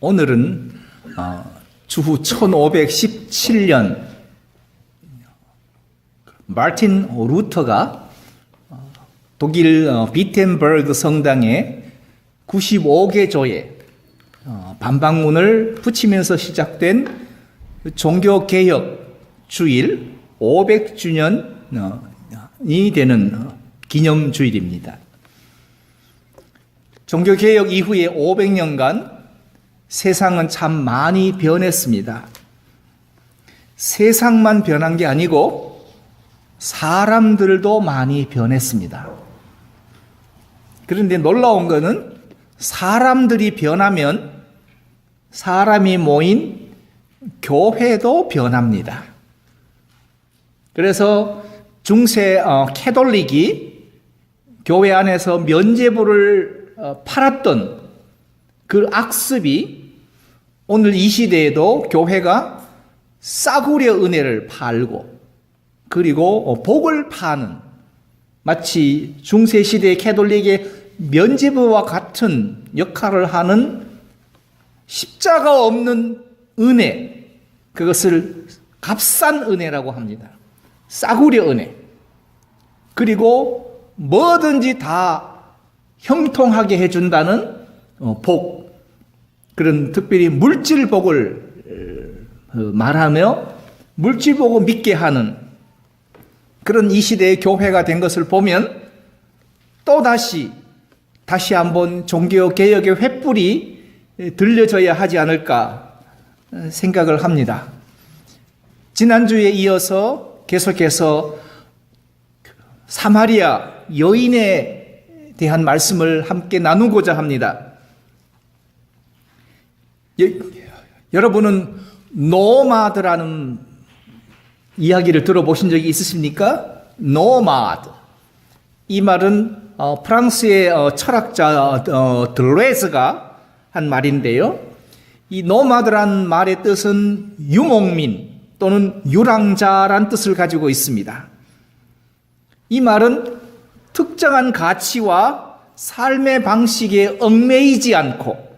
오늘은 주후 1517년 마틴 루터가 독일 비텐버그 성당에 95개 교회 반박문을 붙이면서 시작된 종교개혁 주일 500주년이 되는 기념주일입니다. 종교개혁 이후에 500년간 세상은 참 많이 변했습니다. 세상만 변한 게 아니고 사람들도 많이 변했습니다. 그런데 놀라운 것은 사람들이 변하면 사람이 모인 교회도 변합니다. 그래서 중세 캐톨릭이 교회 안에서 면죄부를 팔았던 그 악습이 오늘 이 시대에도 교회가 싸구려 은혜를 팔고 그리고 복을 파는 마치 중세시대의 캐톨릭의 면죄부와 같은 역할을 하는 십자가 없는 은혜, 그것을 값싼 은혜라고 합니다. 싸구려 은혜. 그리고 뭐든지 다 형통하게 해준다는 복, 그런 특별히 물질 복을 말하며 물질 복을 믿게 하는 그런 이 시대의 교회가 된 것을 보면 또 다시 한번 종교개혁의 횃불이 들려져야 하지 않을까 생각을 합니다. 지난주에 이어서 계속해서 사마리아 여인에 대한 말씀을 함께 나누고자 합니다. 여러분은 노마드라는 이야기를 들어보신 적이 있으십니까? 노마드. 이 말은 프랑스의 철학자 들레즈가 한 말인데요. 이 노마드란 말의 뜻은 유목민 또는 유랑자란 뜻을 가지고 있습니다. 이 말은 특정한 가치와 삶의 방식에 얽매이지 않고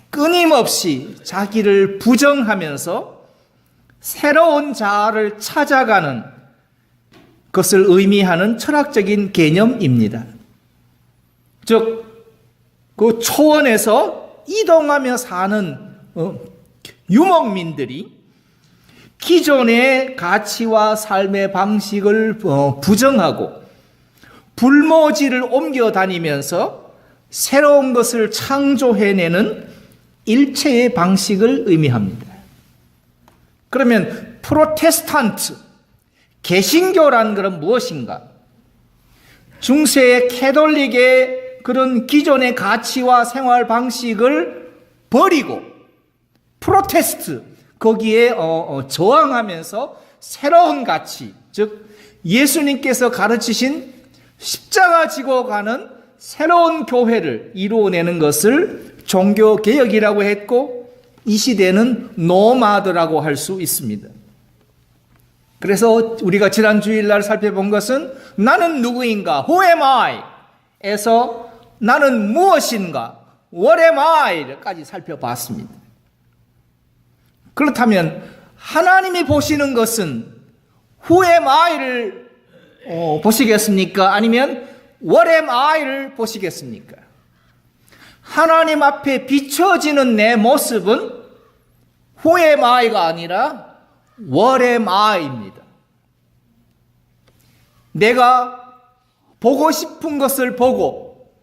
끊임없이 자기를 부정하면서 새로운 자아를 찾아가는 것을 의미하는 철학적인 개념입니다. 즉, 그 초원에서 이동하며 사는 유목민들이 기존의 가치와 삶의 방식을 부정하고 불모지를 옮겨 다니면서 새로운 것을 창조해내는 일체의 방식을 의미합니다. 그러면 프로테스탄트, 개신교라는 것은 무엇인가? 중세의 캐톨릭의 그런 기존의 가치와 생활 방식을 버리고 프로테스트, 거기에 저항하면서 새로운 가치, 즉 예수님께서 가르치신 십자가 지고 가는 새로운 교회를 이루어내는 것을 종교개혁이라고 했고 이 시대는 노마드라고 할 수 있습니다. 그래서 우리가 지난 주일날 살펴본 것은 나는 누구인가? Who am I? 에서 나는 무엇인가? What am I? 까지 살펴봤습니다. 그렇다면 하나님이 보시는 것은 Who am I를 보시겠습니까? 아니면 What am I를 보시겠습니까? 하나님 앞에 비춰지는 내 모습은 Who am I가 아니라 What am I입니다. 내가 보고 싶은 것을 보고,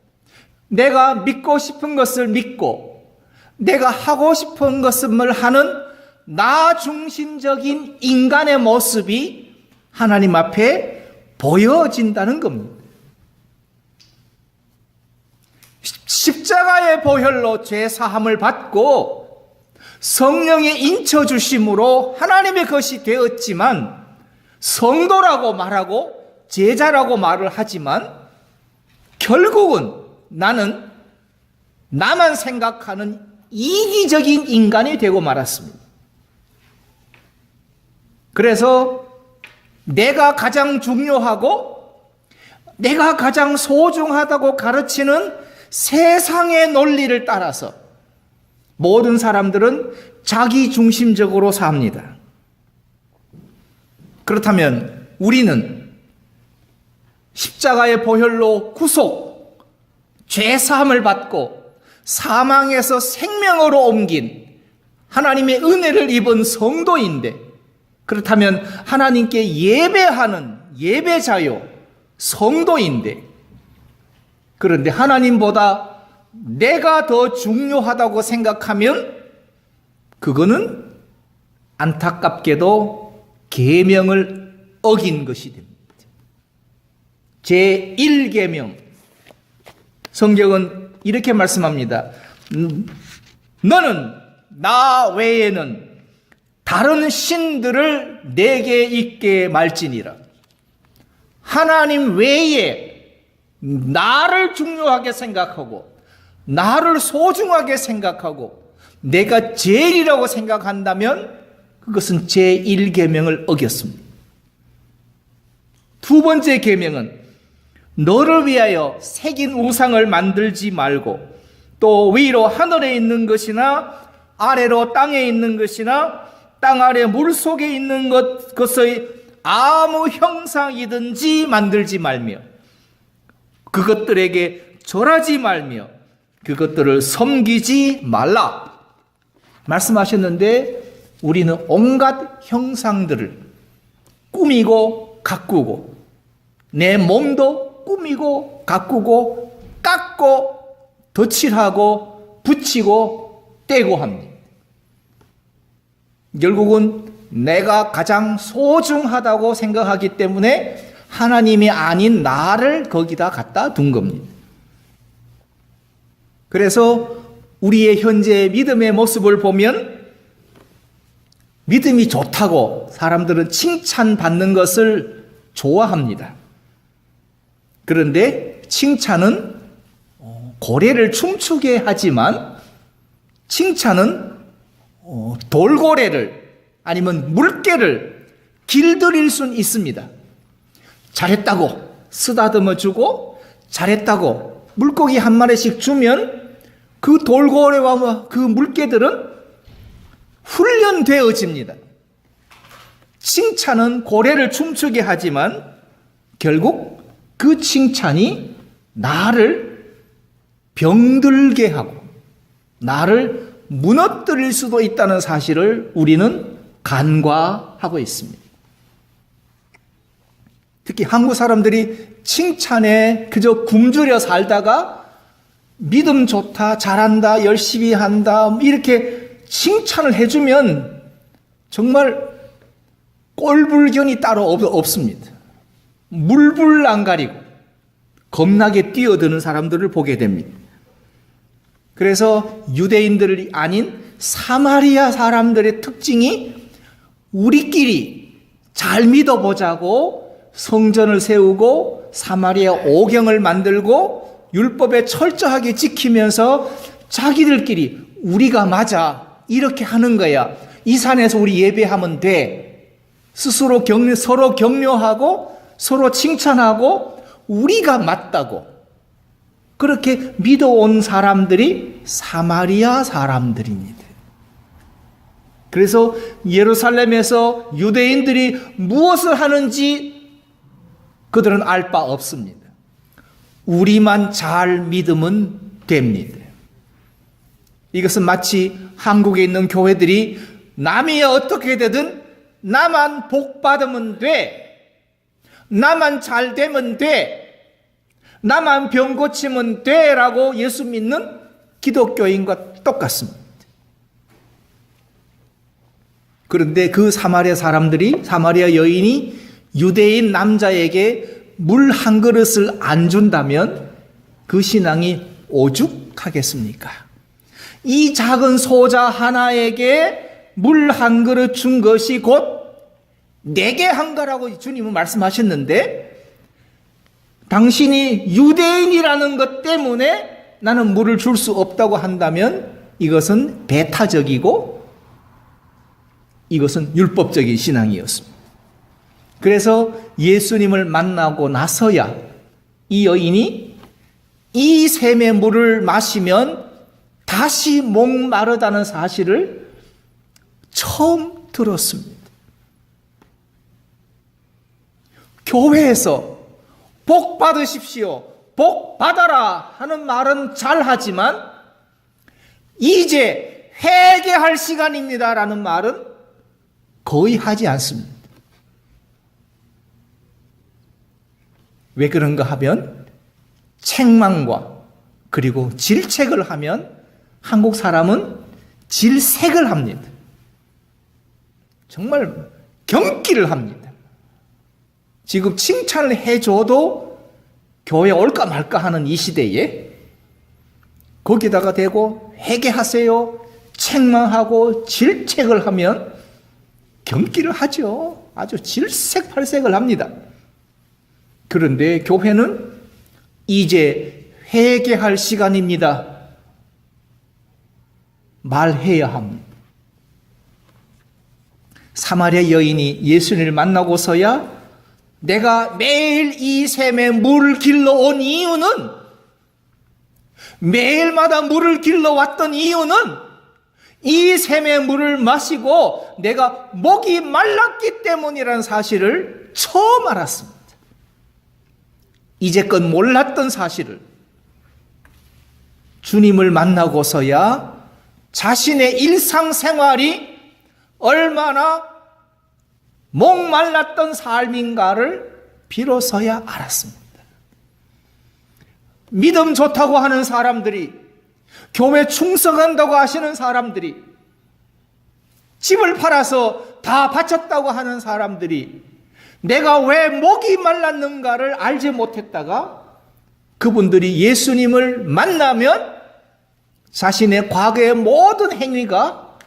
내가 믿고 싶은 것을 믿고, 내가 하고 싶은 것을 하는 나 중심적인 인간의 모습이 하나님 앞에 보여진다는 겁니다. 십자가의 보혈로 죄 사함을 받고 성령의 인쳐 주심으로 하나님의 것이 되었지만 성도라고 말하고 제자라고 말을 하지만 결국은 나는 나만 생각하는 이기적인 인간이 되고 말았습니다. 그래서 내가 가장 중요하고 내가 가장 소중하다고 가르치는 세상의 논리를 따라서 모든 사람들은 자기 중심적으로 삽니다. 그렇다면 우리는 십자가의 보혈로 구속, 죄사함을 받고 사망에서 생명으로 옮긴 하나님의 은혜를 입은 성도인데, 그렇다면 하나님께 예배하는 예배자요, 성도인데, 그런데 하나님보다 내가 더 중요하다고 생각하면 그거는 안타깝게도 계명을 어긴 것이 됩니다. 제1계명, 성경은 이렇게 말씀합니다. 너는 나 외에는 다른 신들을 내게 있게 말지니라. 하나님 외에 나를 중요하게 생각하고 나를 소중하게 생각하고 내가 제일이라고 생각한다면 그것은 제1계명을 어겼습니다. 두 번째 계명은 너를 위하여 새긴 우상을 만들지 말고 또 위로 하늘에 있는 것이나 아래로 땅에 있는 것이나 땅 아래 물 속에 있는 것의 아무 형상이든지 만들지 말며 그것들에게 절하지 말며 그것들을 섬기지 말라 말씀하셨는데, 우리는 온갖 형상들을 꾸미고 가꾸고 내 몸도 꾸미고 가꾸고 깎고 덧칠하고 붙이고 떼고 합니다. 결국은 내가 가장 소중하다고 생각하기 때문에 하나님이 아닌 나를 거기다 갖다 둔 겁니다. 그래서 우리의 현재 믿음의 모습을 보면 믿음이 좋다고 사람들은 칭찬받는 것을 좋아합니다. 그런데 칭찬은 고래를 춤추게 하지만 칭찬은 돌고래를 아니면 물개를 길들일 수는 있습니다. 잘했다고 쓰다듬어 주고 잘했다고 물고기 한 마리씩 주면 그 돌고래와 그 물개들은 훈련되어집니다. 칭찬은 고래를 춤추게 하지만 결국 그 칭찬이 나를 병들게 하고 나를 무너뜨릴 수도 있다는 사실을 우리는 간과하고 있습니다. 특히 한국 사람들이 칭찬에 그저 굶주려 살다가 믿음 좋다, 잘한다, 열심히 한다 이렇게 칭찬을 해주면 정말 꼴불견이 따로 없습니다. 물불 안 가리고 겁나게 뛰어드는 사람들을 보게 됩니다. 그래서 유대인들이 아닌 사마리아 사람들의 특징이 우리끼리 잘 믿어보자고 성전을 세우고 사마리아 오경을 만들고 율법에 철저하게 지키면서 자기들끼리 우리가 맞아 이렇게 하는 거야. 이 산에서 우리 예배하면 돼. 스스로 서로 격려하고 서로 칭찬하고 우리가 맞다고 그렇게 믿어온 사람들이 사마리아 사람들입니다. 그래서 예루살렘에서 유대인들이 무엇을 하는지 그들은 알 바 없습니다. 우리만 잘 믿으면 됩니다. 이것은 마치 한국에 있는 교회들이 남이 어떻게 되든 나만 복 받으면 돼. 나만 잘 되면 돼. 나만 병 고치면 돼. 라고 예수 믿는 기독교인과 똑같습니다. 그런데 그 사마리아 여인이 유대인 남자에게 물 한 그릇을 안 준다면 그 신앙이 오죽하겠습니까? 이 작은 소자 하나에게 물 한 그릇 준 것이 곧 내게 한 거라고 주님은 말씀하셨는데, 당신이 유대인이라는 것 때문에 나는 물을 줄 수 없다고 한다면 이것은 배타적이고 이것은 율법적인 신앙이었습니다. 그래서 예수님을 만나고 나서야 이 여인이 이 샘의 물을 마시면 다 다시 목마르다는 사실을 처음 들었습니다. 교회에서 복 받으십시오, 복 받아라 하는 말은 잘하지만 이제 회개할 시간입니다라는 말은 거의 하지 않습니다. 왜 그런가 하면 책망과 그리고 질책을 하면 한국 사람은 질색을 합니다. 정말 경기를 합니다. 지금 칭찬을 해줘도 교회 올까 말까 하는 이 시대에 거기다가 대고 회개하세요, 책망하고 질책을 하면 경기를 하죠. 아주 질색팔색을 합니다. 그런데 교회는 이제 회개할 시간입니다. 말해야 합니다. 사마리아 여인이 예수님을 만나고서야 내가 매일 이 샘에 물을 길러온 이유는, 매일마다 물을 길러왔던 이유는 이 샘의 물을 마시고 내가 목이 말랐기 때문이라는 사실을 처음 알았습니다. 이제껏 몰랐던 사실을 주님을 만나고서야 자신의 일상생활이 얼마나 목말랐던 삶인가를 비로소야 알았습니다. 믿음 좋다고 하는 사람들이, 교회 충성한다고 하시는 사람들이, 집을 팔아서 다 바쳤다고 하는 사람들이 내가 왜 목이 말랐는가를 알지 못했다가 그분들이 예수님을 만나면 자신의 과거의 모든 행위가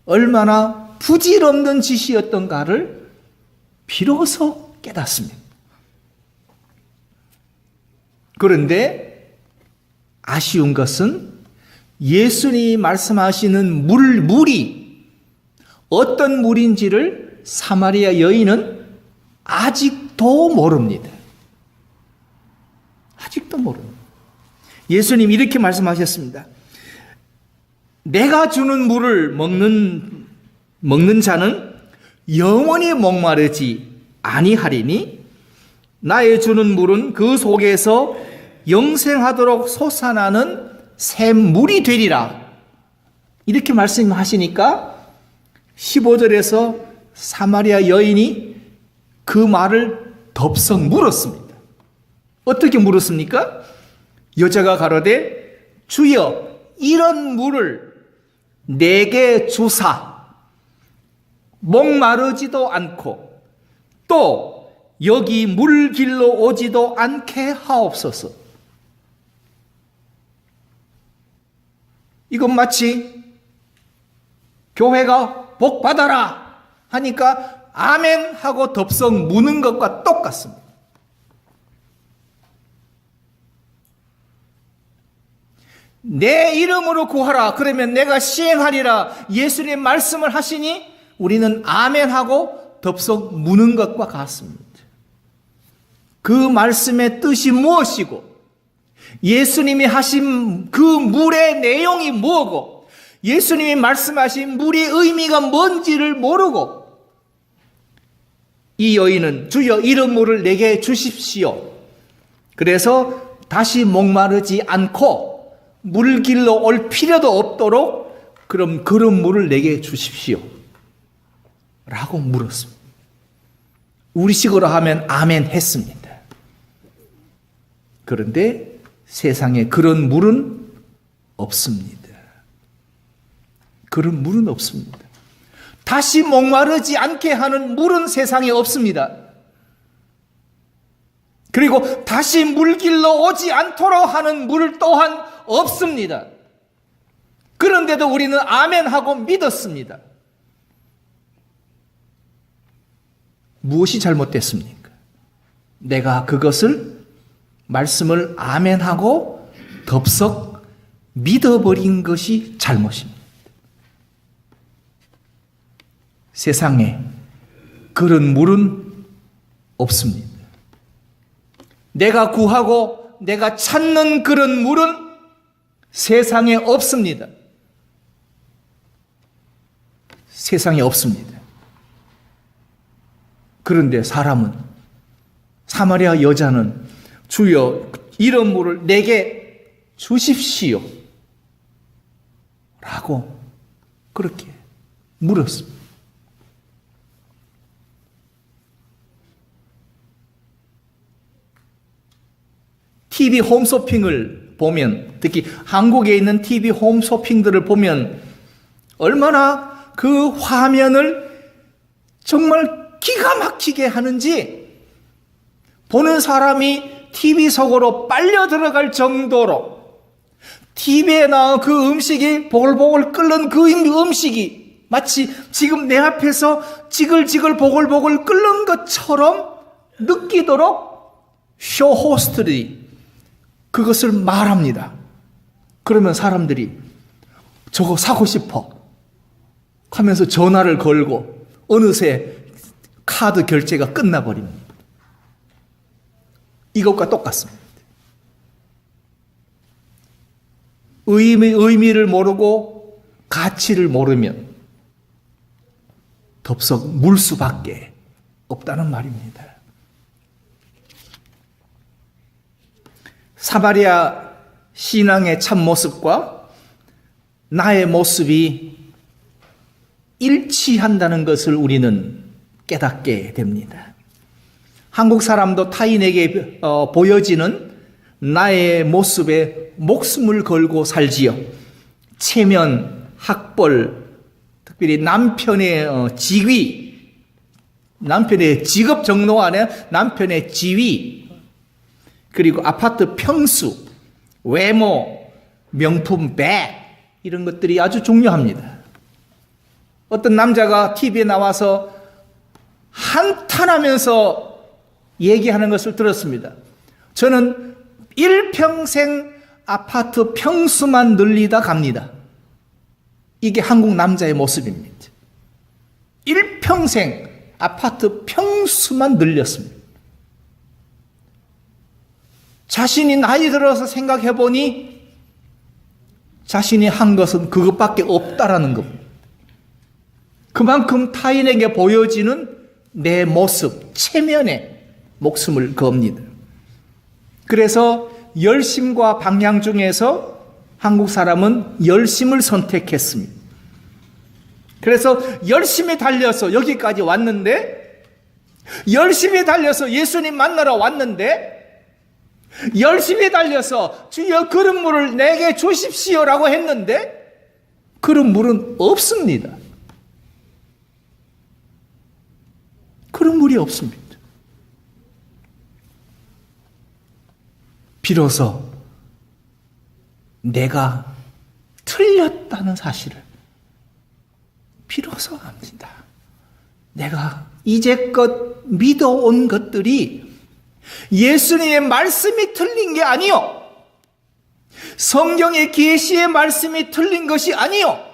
얼마나 부질없는 짓이었던가를 비로소 깨닫습니다. 그런데 아쉬운 것은 예수님이 말씀하시는 물이 어떤 물인지를 사마리아 여인은 아직도 모릅니다. 아직도 모릅니다. 예수님이 이렇게 말씀하셨습니다. 내가 주는 물을 먹는 자는 영원히 목마르지 아니하리니 나의 주는 물은 그 속에서 영생하도록 솟아나는 샘물이 되리라. 이렇게 말씀하시니까 15절에서 사마리아 여인이 그 말을 덥석 물었습니다. 어떻게 물었습니까? 여자가 가로되 주여 이런 물을 내게 주사 목마르지도 않고 또 여기 물 길러 오지도 않게 하옵소서. 이건 마치 교회가 복 받아라 하니까 아멘 하고 덥석 무는 것과 똑같습니다. 내 이름으로 구하라 그러면 내가 시행하리라 예수님 말씀을 하시니 우리는 아멘 하고 덥석 무는 것과 같습니다. 그 말씀의 뜻이 무엇이고 예수님이 하신 그 물의 내용이 뭐고 예수님이 말씀하신 물의 의미가 뭔지를 모르고 이 여인은 주여 이런 물을 내게 주십시오. 그래서 다시 목마르지 않고 물 길러 올 필요도 없도록 그럼 그런 물을 내게 주십시오. 라고 물었습니다. 우리식으로 하면 아멘 했습니다. 그런데 세상에 그런 물은 없습니다. 그런 물은 없습니다. 다시 목마르지 않게 하는 물은 세상에 없습니다. 그리고 다시 물 길러 오지 않도록 하는 물 또한 없습니다. 그런데도 우리는 아멘하고 믿었습니다. 무엇이 잘못됐습니까? 내가 그것을 말씀을 아멘하고 덥석 믿어버린 것이 잘못입니다. 세상에 그런 물은 없습니다. 내가 구하고 내가 찾는 그런 물은 세상에 없습니다. 세상에 없습니다. 그런데 사마리아 여자는 주여 이런 물을 내게 주십시오 라고 그렇게 물었습니다. TV 홈쇼핑을 보면, 특히 한국에 있는 TV 홈쇼핑들을 보면 얼마나 그 화면을 정말 기가 막히게 하는지 보는 사람이 TV 속으로 빨려 들어갈 정도로 TV에 나온 그 음식이 보글보글 끓는 그 음식이 마치 지금 내 앞에서 지글지글 보글보글 끓는 것처럼 느끼도록 쇼 호스트들이 그것을 말합니다. 그러면 사람들이 저거 사고 싶어 하면서 전화를 걸고 어느새 카드 결제가 끝나버립니다. 이것과 똑같습니다. 의미를 모르고 가치를 모르면 덥석 물 수밖에 없다는 말입니다. 사마리아 신앙의 참모습과 나의 모습이 일치한다는 것을 우리는 깨닫게 됩니다. 한국 사람도 타인에게 보여지는 나의 모습에 목숨을 걸고 살지요. 체면, 학벌, 특별히 남편의 지위, 남편의 직업 정도 안에 남편의 지위, 그리고 아파트 평수, 외모, 명품 백, 이런 것들이 아주 중요합니다. 어떤 남자가 TV에 나와서 한탄하면서 얘기하는 것을 들었습니다. 저는 일평생 아파트 평수만 늘리다 갑니다. 이게 한국 남자의 모습입니다. 일평생 아파트 평수만 늘렸습니다. 자신이 나이 들어서 생각해 보니 자신이 한 것은 그것밖에 없다라는 겁니다. 그만큼 타인에게 보여지는 내 모습, 체면에 목숨을 겁니다. 그래서 열심과 방향 중에서 한국 사람은 열심을 선택했습니다. 그래서 열심히 달려서 여기까지 왔는데, 열심히 달려서 예수님 만나러 왔는데, 열심히 달려서 주여 그런 물을 내게 주십시오라고 했는데 그런 물은 없습니다. 그런 물이 없습니다. 비로소 내가 틀렸다는 사실을 비로소 압니다. 내가 이제껏 믿어온 것들이 예수님의 말씀이 틀린 게 아니요, 성경의 계시의 말씀이 틀린 것이 아니요,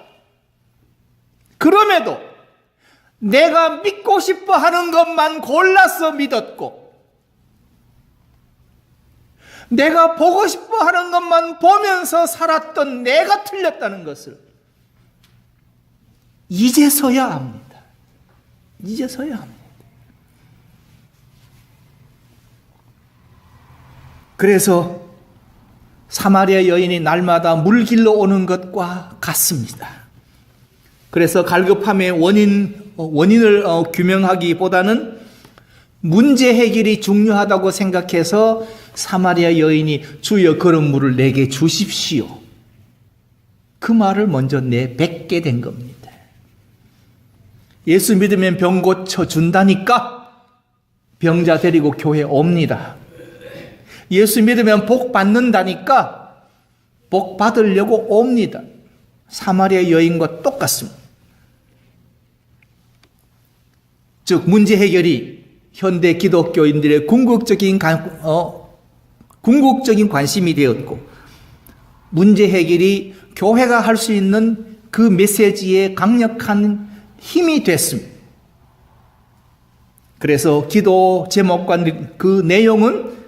그럼에도 내가 믿고 싶어 하는 것만 골라서 믿었고, 내가 보고 싶어 하는 것만 보면서 살았던 내가 틀렸다는 것을 이제서야 압니다. 이제서야 압니다. 그래서 사마리아 여인이 날마다 물길로 오는 것과 같습니다. 그래서 갈급함의 원인을 규명하기보다는 문제 해결이 중요하다고 생각해서 사마리아 여인이 주여 그런 물을 내게 주십시오, 그 말을 먼저 내뱉게 된 겁니다. 예수 믿으면 병 고쳐준다니까 병자 데리고 교회 옵니다. 예수 믿으면 복 받는다니까 복 받으려고 옵니다. 사마리아 여인과 똑같습니다. 즉 문제 해결이 현대 기독교인들의 궁극적인 관심이 되었고, 문제 해결이 교회가 할 수 있는 그 메시지의 강력한 힘이 됐습니다. 그래서 기도 제목과 그 내용은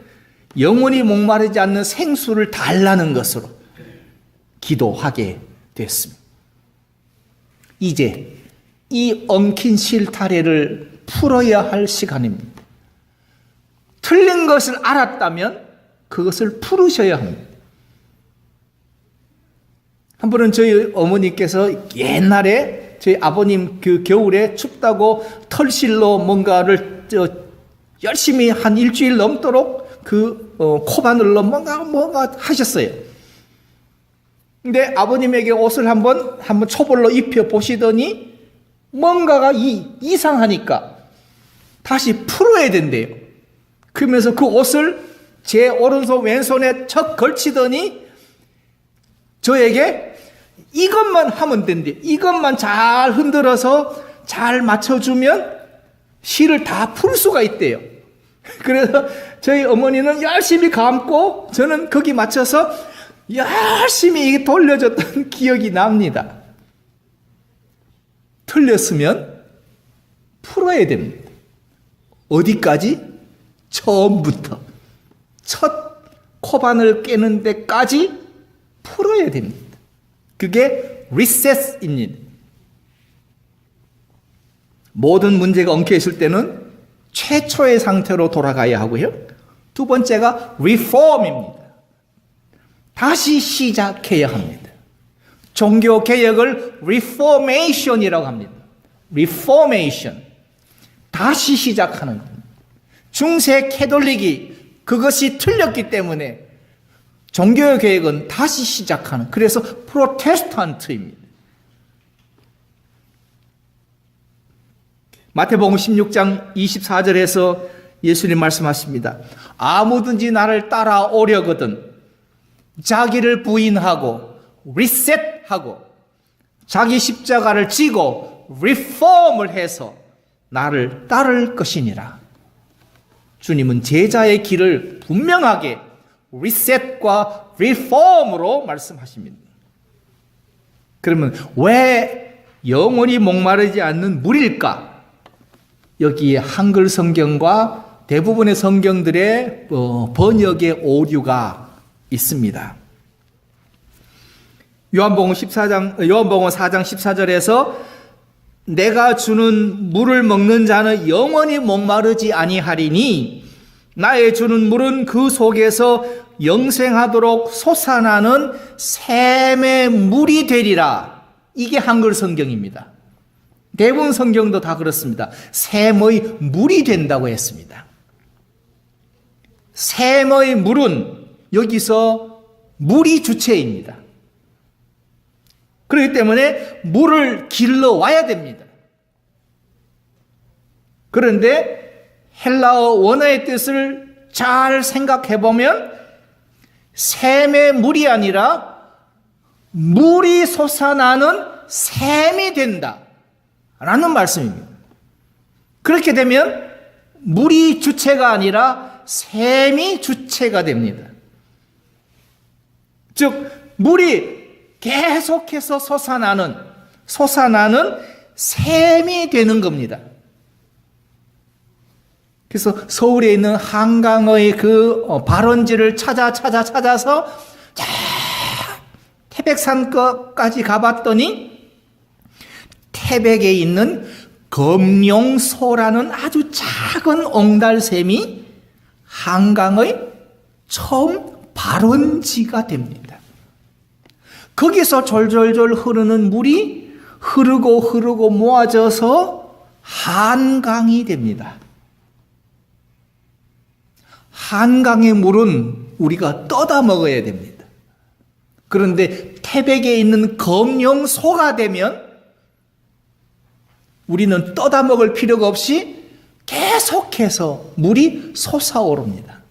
영원히 목마르지 않는 생수를 달라는 것으로 기도하게 됐습니다. 이제 이 엉킨 실타래를 풀어야 할 시간입니다. 틀린 것을 알았다면 그것을 풀으셔야 합니다. 한 번은 저희 어머니께서 옛날에 저희 아버님 그 겨울에 춥다고 털실로 뭔가를 열심히 한 일주일 넘도록 그 코바늘로 뭔가 하셨어요. 근데 아버님에게 옷을 한번 초벌로 입혀 보시더니 뭔가가 이상하니까 다시 풀어야 된대요. 그러면서 그 옷을 제 오른손 왼손에 척 걸치더니 저에게 이것만 하면 된대. 이것만 잘 흔들어서 잘 맞춰주면 실을 다 풀 수가 있대요. 그래서 저희 어머니는 열심히 감고 저는 거기 맞춰서 열심히 돌려줬던 기억이 납니다. 틀렸으면 풀어야 됩니다. 어디까지? 처음부터. 첫 코바늘 깨는 데까지 풀어야 됩니다. 그게 리셋입니다. 모든 문제가 엉켜 있을 때는 최초의 상태로 돌아가야 하고요. 두 번째가 리폼입니다. 다시 시작해야 합니다. 종교 개혁을 리포메이션이라고 합니다. 리포메이션. 다시 시작하는 겁니다. 중세 캐톨릭이 그것이 틀렸기 때문에 종교 개혁은 다시 시작하는, 그래서 프로테스탄트입니다. 마태복음 16장 24절에서 예수님 말씀하십니다. 아무든지 나를 따라오려거든 자기를 부인하고 리셋하고 자기 십자가를 지고 리폼을 해서 나를 따를 것이니라. 주님은 제자의 길을 분명하게 리셋과 리폼으로 말씀하십니다. 그러면 왜 영원히 목마르지 않는 물일까? 여기에 한글 성경과 대부분의 성경들의 번역의 오류가 있습니다. 요한복음 4장 14절에서 내가 주는 물을 먹는 자는 영원히 목마르지 아니하리니 나의 주는 물은 그 속에서 영생하도록 솟아나는 샘의 물이 되리라. 이게 한글 성경입니다. 대부분 성경도 다 그렇습니다. 샘의 물이 된다고 했습니다. 샘의 물은 여기서 물이 주체입니다. 그렇기 때문에 물을 길러 와야 됩니다. 그런데 헬라어 원어의 뜻을 잘 생각해 보면 샘의 물이 아니라 물이 솟아나는 샘이 된다 라는 말씀입니다. 그렇게 되면 물이 주체가 아니라 샘이 주체가 됩니다. 즉 물이 계속해서 솟아나는 샘이 되는 겁니다. 그래서 서울에 있는 한강의 그 발원지를 찾아서 태백산까지 가봤더니 태백에 있는 검룡소라는 아주 작은 옹달샘이 한강의 처음 발원지가 됩니다. 거기서 졸졸졸 흐르는 물이 흐르고 모아져서 한강이 됩니다. 한강의 물은 우리가 떠다 먹어야 됩니다. 그런데 태백에 있는 검룡소가 되면 우리는 떠다 먹을 필요가 없이 계속해서 물이 솟아오릅니다.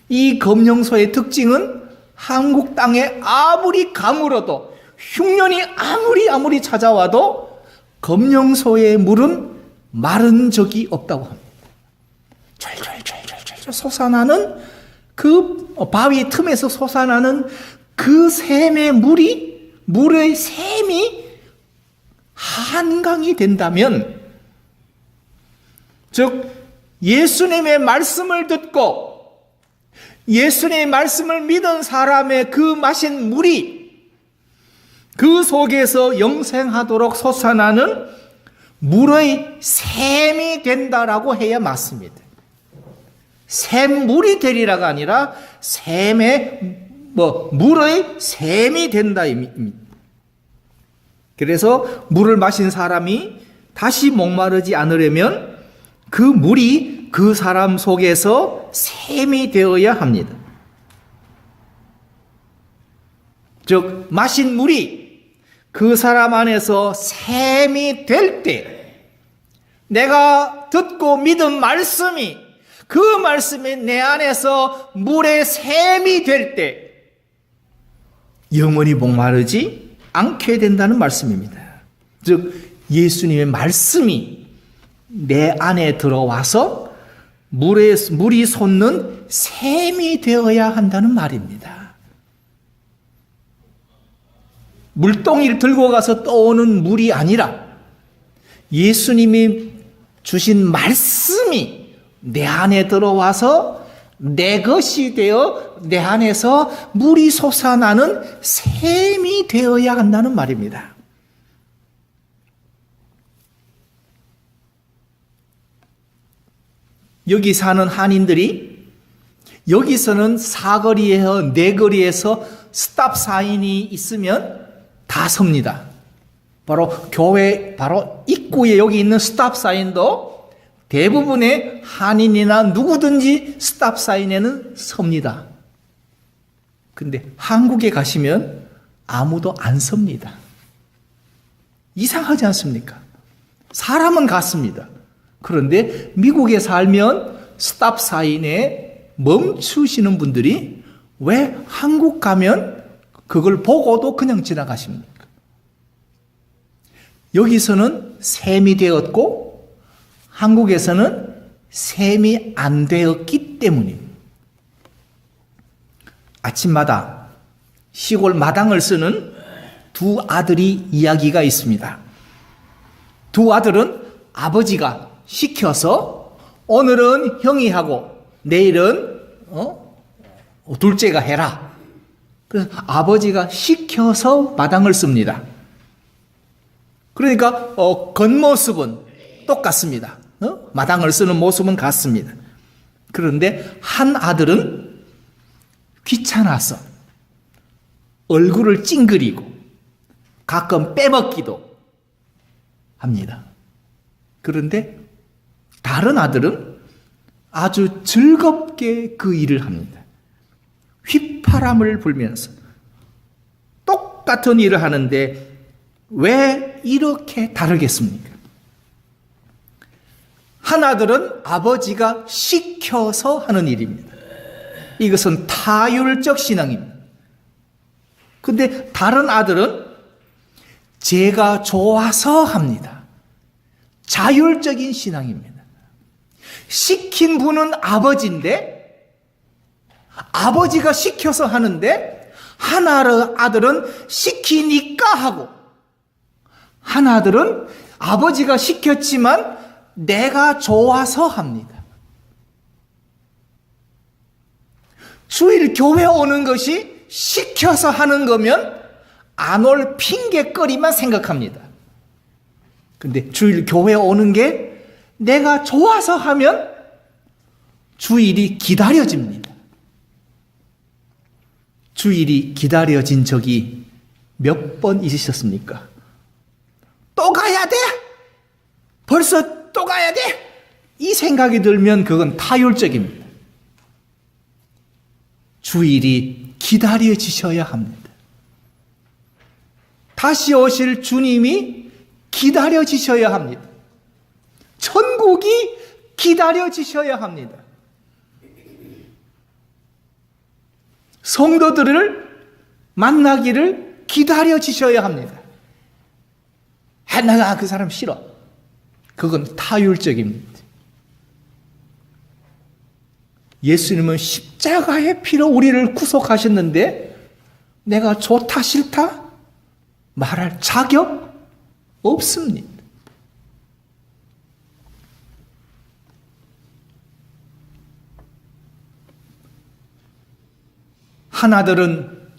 이 검룡소의 특징은 한국 땅에 아무리 가물어도 흉년이 아무리 찾아와도 검룡소의 물은 마른 적이 없다고 합니다. 철철 솟아나는 그 바위 틈에서 솟아나는 그 샘의 물의 샘이 한강이 된다면, 즉 예수님의 말씀을 듣고 예수님의 말씀을 믿은 사람의 그 마신 물이 그 속에서 영생하도록 솟아나는 물의 샘이 된다라고 해야 맞습니다. 샘물이 되리라가 아니라 물의 샘이 된다 입니다. 그래서 물을 마신 사람이 다시 목마르지 않으려면 그 물이 그 사람 속에서 샘이 되어야 합니다. 즉 마신 물이 그 사람 안에서 샘이 될 때, 내가 듣고 믿은 말씀이 그 말씀이 내 안에서 물의 샘이 될 때 영원히 목마르지 않게 된다는 말씀입니다. 즉 예수님의 말씀이 내 안에 들어와서 물이 솟는 샘이 되어야 한다는 말입니다. 물동이를 들고 가서 떠오는 물이 아니라 예수님이 주신 말씀이 내 안에 들어와서 내 것이 되어 내 안에서 물이 솟아나는 샘이 되어야 한다는 말입니다. 여기 사는 한인들이 여기서는 사거리에서 네거리에서 스탑 사인이 있으면 다 섭니다. 바로 교회 바로 입구에 여기 있는 스탑 사인도 대부분의 한인이나 누구든지 스탑 사인에는 섭니다. 근데 한국에 가시면 아무도 안 섭니다. 이상하지 않습니까? 사람은 갔습니다. 그런데 미국에 살면 스탑 사인에 멈추시는 분들이 왜 한국 가면 그걸 보고도 그냥 지나가십니까? 여기서는 셈이 되었고 한국에서는 셈이 안 되었기 때문입니다. 아침마다 시골 마당을 쓰는 두 아들이 이야기가 있습니다. 두 아들은 아버지가 시켜서 오늘은 형이 하고 내일은 둘째가 해라. 그래서 아버지가 시켜서 마당을 씁니다. 그러니까 겉모습은 똑같습니다. 마당을 쓰는 모습은 같습니다. 그런데 한 아들은 귀찮아서 얼굴을 찡그리고 가끔 빼먹기도 합니다. 그런데 다른 아들은 아주 즐겁게 그 일을 합니다. 휘파람을 불면서 똑같은 일을 하는데 왜 이렇게 다르겠습니까? 한 아들은 아버지가 시켜서 하는 일입니다. 이것은 타율적 신앙입니다. 근데 다른 아들은 제가 좋아서 합니다. 자율적인 신앙입니다. 시킨 분은 아버지인데 아버지가 시켜서 하는데 한 아들은 시키니까 하고 한 아들은 아버지가 시켰지만 내가 좋아서 합니다. 주일 교회 오는 것이 시켜서 하는 거면 안 올 핑계거리만 생각합니다. 근데 주일 교회 오는 게 내가 좋아서 하면 주일이 기다려집니다. 주일이 기다려진 적이 몇 번 있으셨습니까? 또 가야 돼? 벌써 또 가야 돼? 이 생각이 들면 그건 타율적입니다. 주일이 기다려지셔야 합니다. 다시 오실 주님이 기다려지셔야 합니다. 천국이 기다려지셔야 합니다. 성도들을 만나기를 기다려지셔야 합니다. 내가 그 사람 싫어. 그건 타율적입니다. 예수님은 십자가의 피로 우리를 구속하셨는데 내가 좋다 싫다 말할 자격 없습니다. 한 아들은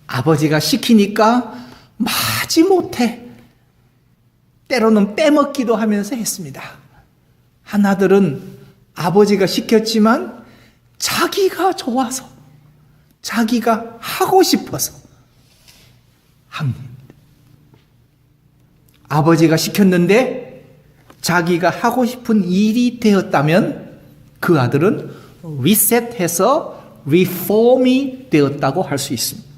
아버지가 시키니까 마지못해 때로는 빼먹기도 하면서 했습니다. 하나들은 아버지가 시켰지만 자기가 좋아서, 자기가 하고 싶어서 합니다. 아버지가 시켰는데 자기가 하고 싶은 일이 되었다면 그 아들은 리셋해서 리폼이 되었다고 할 수 있습니다.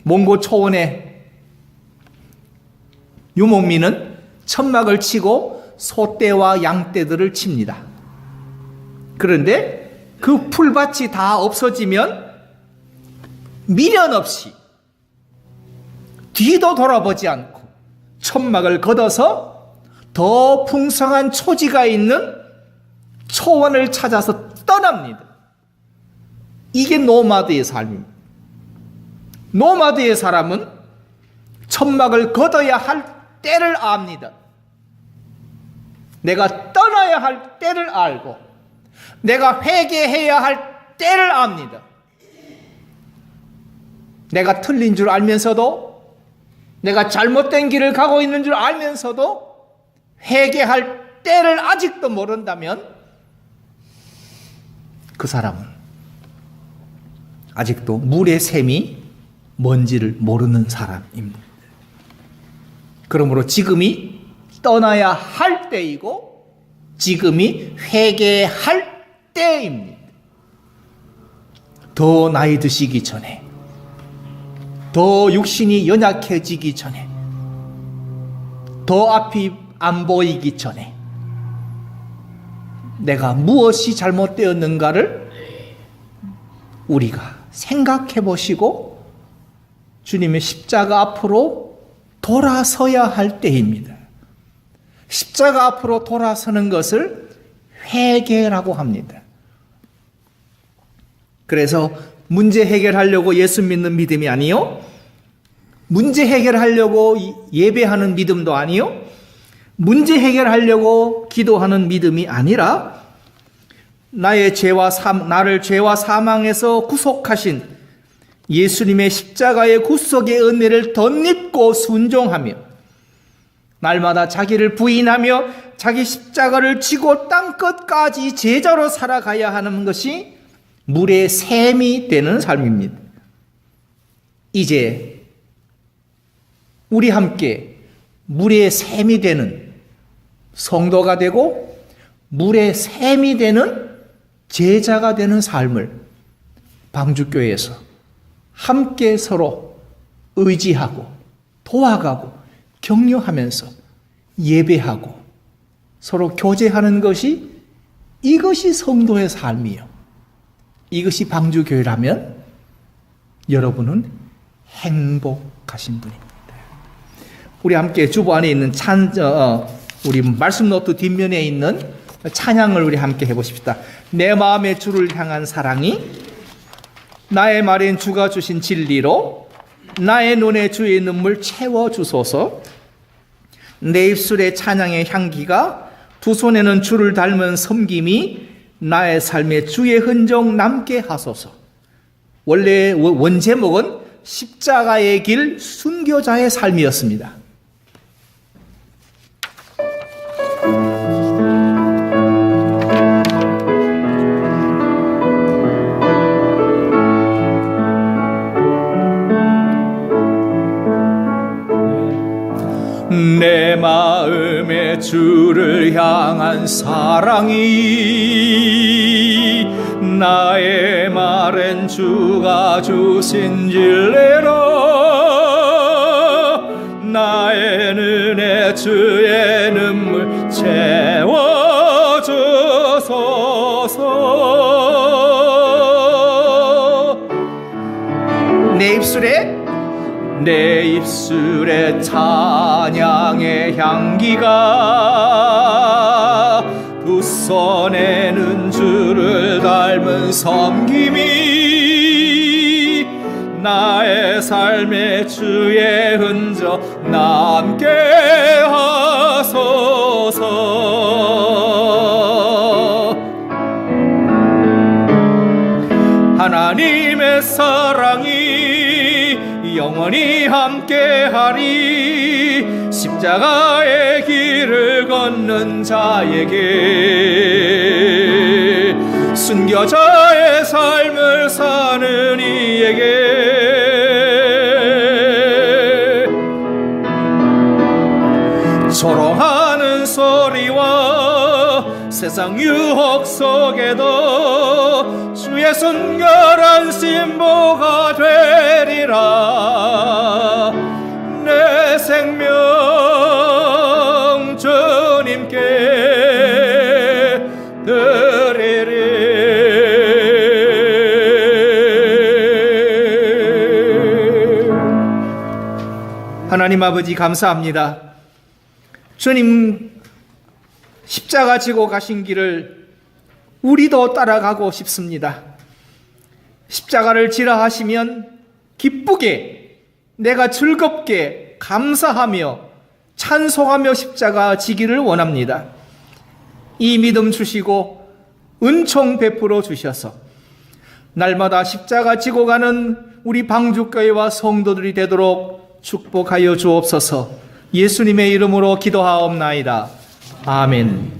몽고 초원의 유목민은 천막을 치고 소떼와 양떼들을 칩니다. 그런데 그 풀밭이 다 없어지면 미련 없이 뒤도 돌아보지 않고 천막을 걷어서 더 풍성한 초지가 있는 초원을 찾아서 떠납니다. 이게 노마드의 삶입니다. 노마드의 사람은 천막을 걷어야 할 때를 압니다. 내가 떠나야 할 때를 알고 내가 회개해야 할 때를 압니다. 내가 틀린 줄 알면서도, 내가 잘못된 길을 가고 있는 줄 알면서도 회개할 때를 아직도 모른다면 그 사람은 아직도 물의 샘이 뭔지를 모르는 사람입니다. 그러므로 지금이 떠나야 할 때이고 지금이 회개할 때입니다. 더 나이 드시기 전에, 더 육신이 연약해지기 전에, 더 앞이 안 보이기 전에 내가 무엇이 잘못되었는가를 우리가 생각해 보시고 주님의 십자가 앞으로 돌아서야 할 때입니다. 십자가 앞으로 돌아서는 것을 회개라고 합니다. 그래서 문제 해결하려고 예수 믿는 믿음이 아니요, 문제 해결하려고 예배하는 믿음도 아니요, 문제 해결하려고 기도하는 믿음이 아니라 나를 죄와 사망에서 구속하신 예수님의 십자가의 구속의 은혜를 덧입고 순종하며 날마다 자기를 부인하며 자기 십자가를 지고 땅끝까지 제자로 살아가야 하는 것이 물의 샘이 되는 삶입니다. 이제 우리 함께 물의 샘이 되는 성도가 되고 물의 샘이 되는 제자가 되는 삶을 방주교회에서 함께 서로 의지하고 도와가고 격려하면서 예배하고 서로 교제하는 것이, 이것이 성도의 삶이요, 이것이 방주교회라면 여러분은 행복하신 분입니다. 우리 함께 주보 안에 있는 우리 말씀 노트 뒷면에 있는 찬양을 우리 함께 해보십시다. 내 마음의 주를 향한 사랑이 나의 말엔 주가 주신 진리로 나의 눈에 주의 눈물 채워주소서. 내 입술의 찬양의 향기가 두 손에는 주를 닮은 섬김이 나의 삶에 주의 흔적 남게 하소서. 원래 원제목은 십자가의 길 순교자의 삶이었습니다. 내 마음의 주를 향한 사랑이 나의 말엔 주가 주신 진리로 나의 눈에 주의 눈물 채워주소서. 내 입술에 찬양의 향기가 두 손에는 주를 닮은 섬김이 나의 삶에 주의 흔적 남게 하소서. 하나님의 사랑이 영원히 함께하리. 십자가의 길을 걷는 자에게, 순교자의 삶을 사는 이에게, 조롱하는 소리와 세상 유혹 속에도 주의 순결한 신부가 되리라. 내 생명 주님께 드리리. 하나님 아버지, 감사합니다. 주님 십자가 지고 가신 길을 우리도 따라가고 싶습니다. 십자가를 지라 하시면 기쁘게, 내가 즐겁게 감사하며 찬송하며 십자가 지기를 원합니다. 이 믿음 주시고 은총 베풀어 주셔서 날마다 십자가 지고 가는 우리 방주교회와 성도들이 되도록 축복하여 주옵소서. 예수님의 이름으로 기도하옵나이다. 아멘.